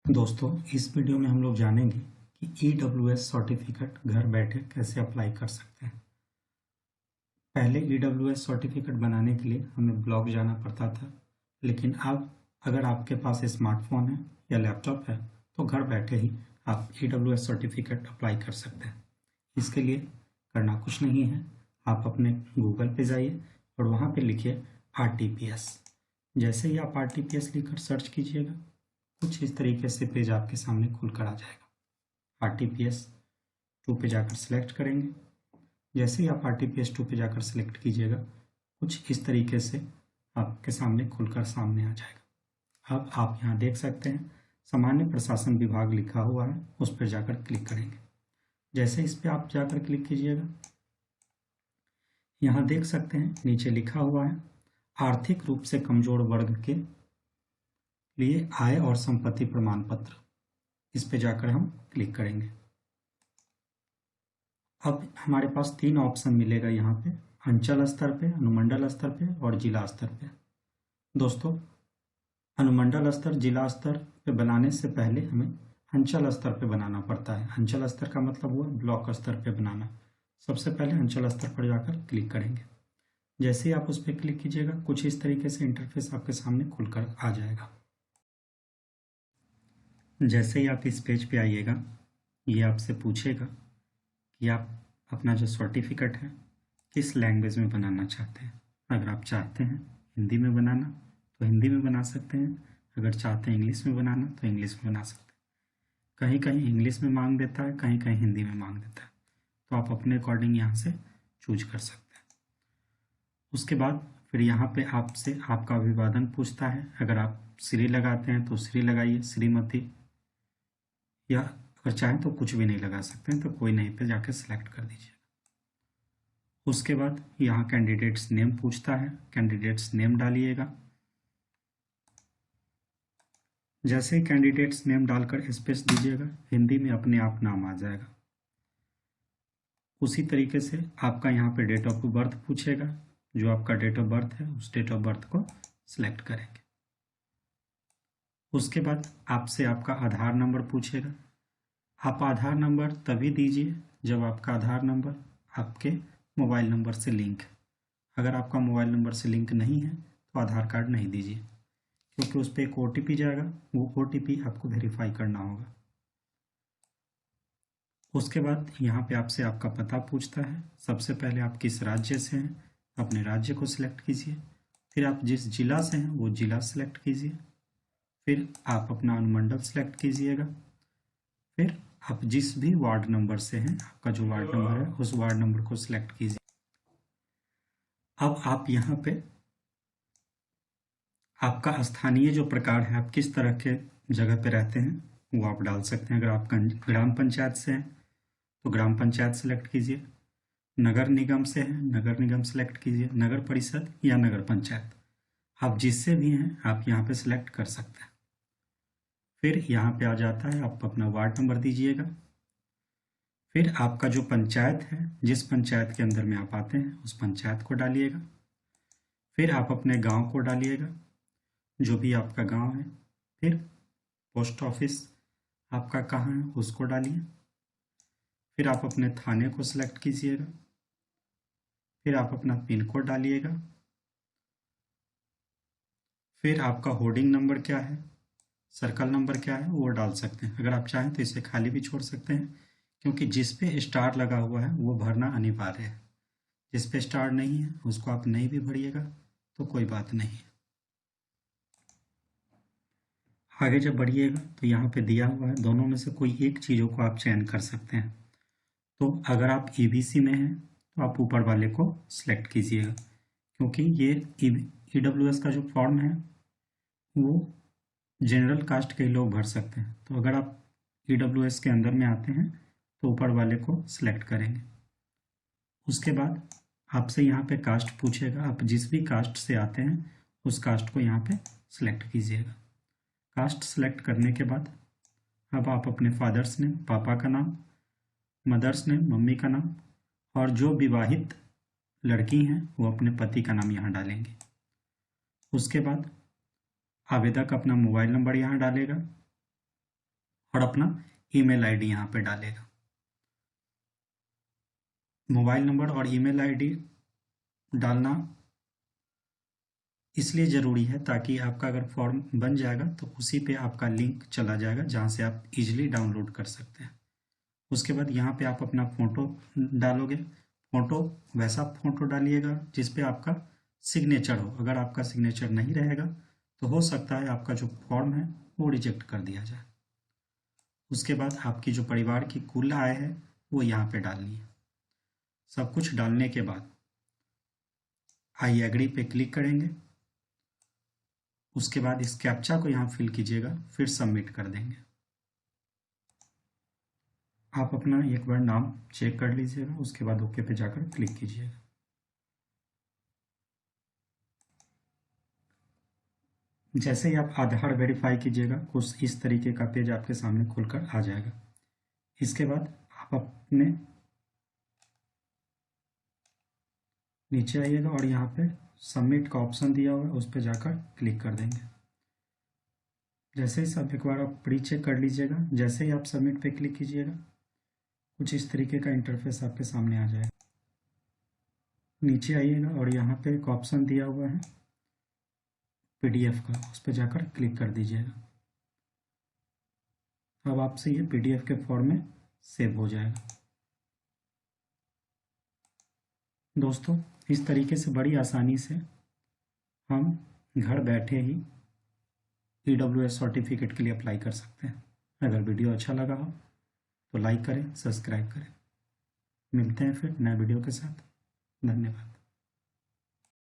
दोस्तों, इस वीडियो में हम लोग जानेंगे कि EWS सर्टिफिकेट घर बैठे कैसे अप्लाई कर सकते हैं। पहले EWS सर्टिफिकेट बनाने के लिए हमें ब्लॉग जाना पड़ता था, लेकिन अब अगर आपके पास स्मार्टफोन है या लैपटॉप है तो घर बैठे ही आप EWS सर्टिफिकेट अप्लाई कर सकते हैं। इसके लिए करना कुछ नहीं है, आप अपने गूगल पे जाइए और वहाँ पे लिखिए RTPS। जैसे ही आप RTPS लिखकर सर्च कीजिएगा, कुछ इस तरीके से पेज आपके सामने खुल कर आ जाएगा। RTPS 2 पे जाकर सिलेक्ट करेंगे। जैसे ही आप RTPS 2 पे जाकर सिलेक्ट कीजिएगा, कुछ इस तरीके से आपके सामने खुलकर सामने आ जाएगा। अब आप यहाँ देख सकते हैं सामान्य प्रशासन विभाग लिखा हुआ है, उस पर जाकर क्लिक करेंगे। जैसे इस पर आप जाकर क्लिक कीजिएगा, यहाँ देख सकते हैं नीचे लिखा हुआ है आर्थिक रूप से कमजोर वर्ग के लिए आय और संपत्ति प्रमाण पत्र। इस पे जाकर हम क्लिक करेंगे। अब हमारे पास 3 ऑप्शन मिलेगा यहाँ पे, अंचल स्तर पे, अनुमंडल स्तर पे और जिला स्तर पे। दोस्तों, अनुमंडल स्तर, जिला स्तर पे बनाने से पहले हमें अंचल स्तर पे बनाना पड़ता है। अंचल स्तर का मतलब हुआ ब्लॉक स्तर पे बनाना। सबसे पहले अंचल स्तर पर जाकर क्लिक करेंगे। जैसे ही आप उस पर क्लिक कीजिएगा, कुछ इस तरीके से इंटरफेस आपके सामने खुलकर आ जाएगा। जैसे ही आप इस पेज पे आइएगा, ये आपसे पूछेगा कि आप अपना जो सर्टिफिकेट है किस लैंग्वेज में बनाना चाहते हैं। अगर आप चाहते हैं हिंदी में बनाना तो हिंदी में बना सकते हैं, अगर चाहते हैं इंग्लिश में बनाना तो इंग्लिश में बना सकते हैं। कहीं कहीं इंग्लिश में मांग देता है, कहीं कहीं हिंदी में मांग देता है, तो आप अपने अकॉर्डिंग यहाँ से चूज कर सकते हैं। उसके बाद फिर यहाँ पे आपसे आपका अभिवादन पूछता है। अगर आप श्री लगाते हैं तो श्री लगाइए, श्रीमती, या अगर चाहें तो कुछ भी नहीं लगा सकते हैं तो कोई नहीं पे जाके सिलेक्ट कर दीजिए। उसके बाद यहाँ कैंडिडेट्स नेम पूछता है, कैंडिडेट्स नेम डालिएगा। जैसे ही कैंडिडेट्स नेम डालकर स्पेस दीजिएगा, हिंदी में अपने आप नाम आ जाएगा। उसी तरीके से आपका यहाँ पे डेट ऑफ बर्थ पूछेगा, जो आपका डेट ऑफ बर्थ है उस डेट ऑफ बर्थ को सिलेक्ट करेंगे। उसके बाद आपसे आपका आधार नंबर पूछेगा। आप आधार नंबर तभी दीजिए जब आपका आधार नंबर आपके मोबाइल नंबर से लिंक है। अगर आपका मोबाइल नंबर से लिंक नहीं है तो आधार कार्ड नहीं दीजिए, क्योंकि उस पर एक OTP जाएगा, वो OTP आपको वेरीफाई करना होगा। उसके बाद यहाँ पे आपसे आपका पता पूछता है। सबसे पहले आप किस राज्य से हैं, अपने राज्य को सिलेक्ट कीजिए। फिर आप जिस जिला से हैं वो जिला सिलेक्ट कीजिए। फिर आप अपना अनुमंडल सिलेक्ट कीजिएगा। फिर आप जिस भी वार्ड नंबर से हैं, आपका जो वार्ड नंबर है उस वार्ड नंबर को सिलेक्ट कीजिए। अब आप यहाँ पे आपका स्थानीय जो प्रकार है, आप किस तरह के जगह पे रहते हैं वो आप डाल सकते हैं। अगर आप ग्राम पंचायत से हैं तो ग्राम पंचायत सेलेक्ट कीजिए। नगर निगम से हैं, नगर निगम सेलेक्ट कीजिए। नगर परिषद या नगर पंचायत, आप जिससे भी हैं आप यहाँ पे सिलेक्ट कर सकते हैं। फिर यहाँ पे आ जाता है, आप अपना वार्ड नंबर दीजिएगा। फिर आपका जो पंचायत है, जिस पंचायत के अंदर में आप आते हैं उस पंचायत को डालिएगा। फिर आप अपने गांव को डालिएगा, जो भी आपका गांव है। फिर पोस्ट ऑफिस आपका कहाँ है उसको डालिए। फिर आप अपने थाने को सिलेक्ट कीजिएगा। फिर आप अपना पिन कोड डालिएगा। फिर आपका होर्डिंग नंबर क्या है, सर्कल नंबर क्या है वो डाल सकते हैं। अगर आप चाहें तो इसे खाली भी छोड़ सकते हैं, क्योंकि जिस पे स्टार लगा हुआ है वो भरना अनिवार्य है। जिस पे स्टार नहीं है उसको आप नहीं भी भरिएगा तो कोई बात नहीं है। आगे जब बढ़िएगा तो यहाँ पे दिया हुआ है, दोनों में से कोई एक चीज़ों को आप चयन कर सकते हैं। तो अगर आप EBC में हैं तो आप ऊपर वाले को सिलेक्ट कीजिएगा, क्योंकि ये EWS का जो फॉर्म है वो जनरल कास्ट के लोग भर सकते हैं। तो अगर आप EWS के अंदर में आते हैं तो ऊपर वाले को सिलेक्ट करेंगे। उसके बाद आपसे यहाँ पे कास्ट पूछेगा, आप जिस भी कास्ट से आते हैं उस कास्ट को यहाँ पे सिलेक्ट कीजिएगा। कास्ट सेलेक्ट करने के बाद अब आप अपने फादर्स नेम, पापा का नाम, मदर्स नेम, मम्मी का नाम, और जो विवाहित लड़की हैं वो अपने पति का नाम यहाँ डालेंगे। उसके बाद आवेदक अपना मोबाइल नंबर यहाँ डालेगा। और अपना ईमेल आईडी यहाँ पे डालेगा। मोबाइल नंबर और ईमेल आईडी डालना इसलिए ज़रूरी है ताकि आपका अगर फॉर्म बन जाएगा तो उसी पे आपका लिंक चला जाएगा जहाँ से आप इजीली डाउनलोड कर सकते हैं। उसके बाद यहाँ पे आप अपना फ़ोटो डालोगे। फ़ोटो वैसा फ़ोटो डालिएगा जिस पे आपका सिग्नेचर हो। अगर आपका सिग्नेचर नहीं रहेगा तो हो सकता है आपका जो फॉर्म है वो रिजेक्ट कर दिया जाए। उसके बाद आपकी जो परिवार की कुल आय है वो यहाँ पे डालनी है। सब कुछ डालने के बाद आई एग्री पे क्लिक करेंगे। उसके बाद इस कैप्चा को यहाँ फिल कीजिएगा, फिर सबमिट कर देंगे। आप अपना एक बार नाम चेक कर लीजिएगा, उसके बाद ओके पे जाकर क्लिक कीजिएगा। जैसे ही आप आधार वेरीफाई कीजिएगा कुछ इस तरीके का पेज आपके सामने खुलकर आ जाएगा। इसके बाद आप अपने नीचे आइएगा और यहाँ पे सबमिट का ऑप्शन दिया हुआ है, उस पर जाकर क्लिक कर देंगे। जैसे ही सब एक बार आप प्री चेक कर लीजिएगा। जैसे ही आप सबमिट पे क्लिक कीजिएगा कुछ इस तरीके का इंटरफेस आपके सामने आ जाएगा। नीचे आइएगा और यहाँ पे एक ऑप्शन दिया हुआ है PDF का, उस पर जाकर क्लिक कर दीजिएगा। अब आपसे ये PDF के फॉर्म में सेव हो जाएगा। दोस्तों, इस तरीके से बड़ी आसानी से हम घर बैठे ही EWS सर्टिफिकेट के लिए अप्लाई कर सकते हैं। अगर वीडियो अच्छा लगा हो तो लाइक करें, सब्सक्राइब करें। मिलते हैं फिर नए वीडियो के साथ। धन्यवाद।